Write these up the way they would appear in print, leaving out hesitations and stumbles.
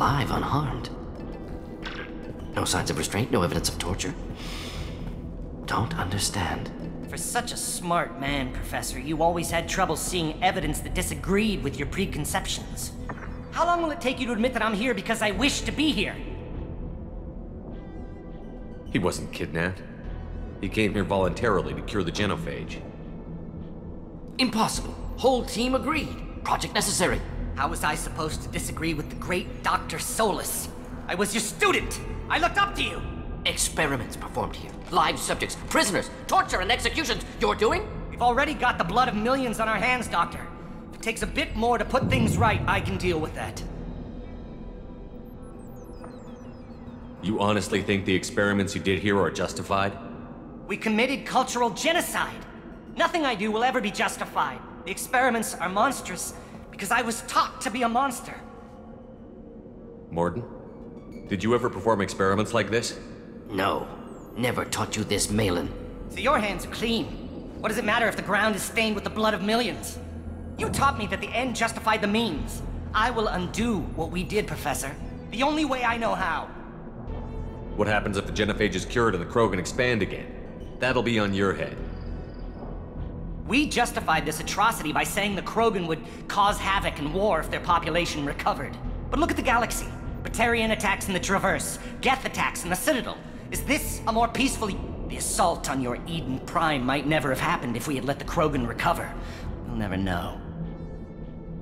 alive, unharmed. No signs of restraint, no evidence of torture. Don't understand. For such a smart man, Professor, you always had trouble seeing evidence that disagreed with your preconceptions. How long will it take you to admit that I'm here because I wish to be here? He wasn't kidnapped. He came here voluntarily to cure the genophage. Impossible. Whole team agreed. Project necessary. How was I supposed to disagree with the great Dr. Solus? I was your student! I looked up to you! Experiments performed here. Live subjects, prisoners, torture and executions. You're doing? We've already got the blood of millions on our hands, Doctor. If it takes a bit more to put things right, I can deal with that. You honestly think the experiments you did here are justified? We committed cultural genocide. Nothing I do will ever be justified. The experiments are monstrous because I was taught to be a monster. Morden, did you ever perform experiments like this? No. Never taught you this, Maelon. So your hands are clean. What does it matter if the ground is stained with the blood of millions? You taught me that the end justified the means. I will undo what we did, Professor. The only way I know how. What happens if the genophage is cured and the Krogan expand again? That'll be on your head. We justified this atrocity by saying the Krogan would cause havoc and war if their population recovered. But look at the galaxy. Batarian attacks in the Traverse, Geth attacks in the Citadel. Is this a more peaceful... The assault on your Eden Prime might never have happened if we had let the Krogan recover. We'll never know.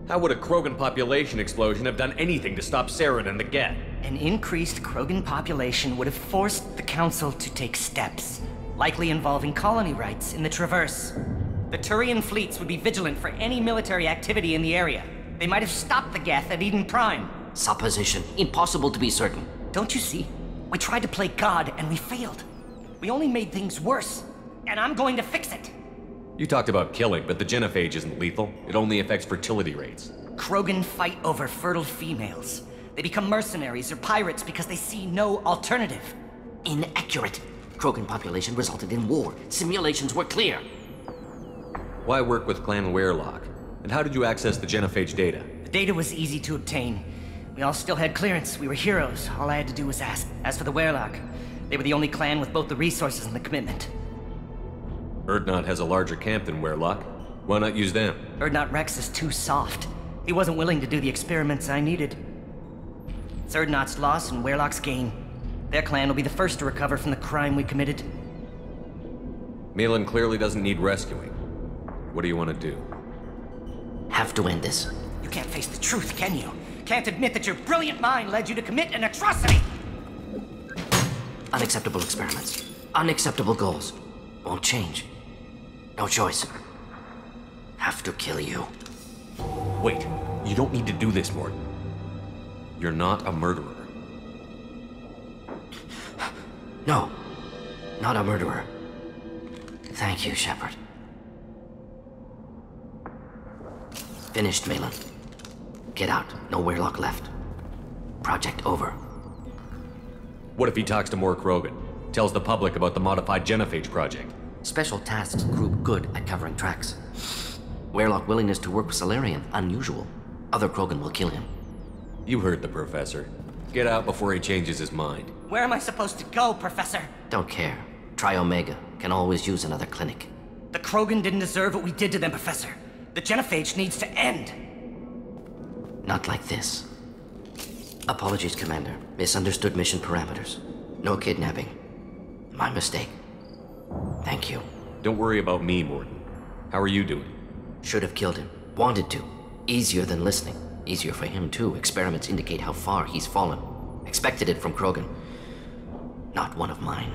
How would a Krogan population explosion have done anything to stop Saren and the Geth? An increased Krogan population would have forced the Council to take steps, likely involving colony rights in the Traverse. The Turian fleets would be vigilant for any military activity in the area. They might have stopped the Geth at Eden Prime. Supposition. Impossible to be certain. Don't you see? We tried to play God and we failed. We only made things worse. And I'm going to fix it. You talked about killing, but the genophage isn't lethal. It only affects fertility rates. Krogan fight over fertile females. They become mercenaries or pirates because they see no alternative. Inaccurate. Krogan population resulted in war. Simulations were clear. Why work with Clan Weirlock? And how did you access the genophage data? The data was easy to obtain. We all still had clearance. We were heroes. All I had to do was ask. As for the Weirlock, they were the only clan with both the resources and the commitment. Urdnot has a larger camp than Weirlock. Why not use them? Urdnot Rex is too soft. He wasn't willing to do the experiments I needed. It's Urdnot's loss and Weirlock's gain. Their clan will be the first to recover from the crime we committed. Maelon clearly doesn't need rescuing. What do you want to do? Have to end this. You can't face the truth, can you? Can't admit that your brilliant mind led you to commit an atrocity! Unacceptable experiments. Unacceptable goals. Won't change. No choice. Have to kill you. Wait, you don't need to do this, Morden. You're not a murderer. No, not a murderer. Thank you, Shepard. Finished, Maelon. Get out. No Weirlock left. Project over. What if he talks to more Krogan? Tells the public about the modified genophage project? Special tasks group good at covering tracks. Weirlock willingness to work with Salarian, unusual. Other Krogan will kill him. You heard the Professor. Get out before he changes his mind. Where am I supposed to go, Professor? Don't care. Try Omega. Can always use another clinic. The Krogan didn't deserve what we did to them, Professor. The genophage needs to end. Not like this. Apologies, Commander. Misunderstood mission parameters. No kidnapping. My mistake. Thank you. Don't worry about me, Morden. How are you doing? Should have killed him. Wanted to. Easier than listening. Easier for him, too. Experiments indicate how far he's fallen. Expected it from Krogan. Not one of mine.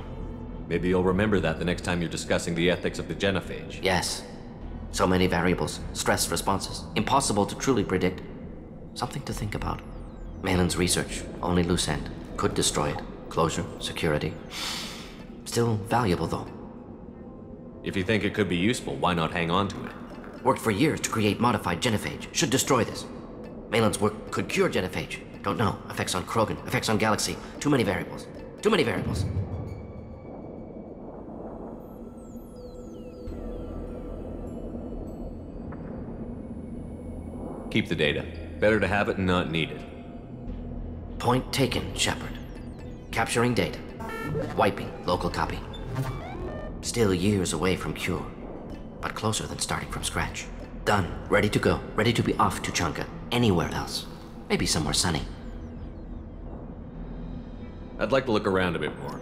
Maybe you'll remember that the next time you're discussing the ethics of the genophage. Yes. So many variables. Stress responses. Impossible to truly predict. Something to think about. Maelon's research. Only loose end. Could destroy it. Closure. Security. Still valuable, though. If you think it could be useful, why not hang on to it? Worked for years to create modified genophage. Should destroy this. Maelon's work could cure genophage. Don't know. Effects on Krogan. Effects on Galaxy. Too many variables. Too many variables. Keep the data. Better to have it and not need it. Point taken, Shepard. Capturing data. Wiping local copy. Still years away from cure, but closer than starting from scratch. Done. Ready to go. Ready to be off Tuchanka. Anywhere else. Maybe somewhere sunny. I'd like to look around a bit more.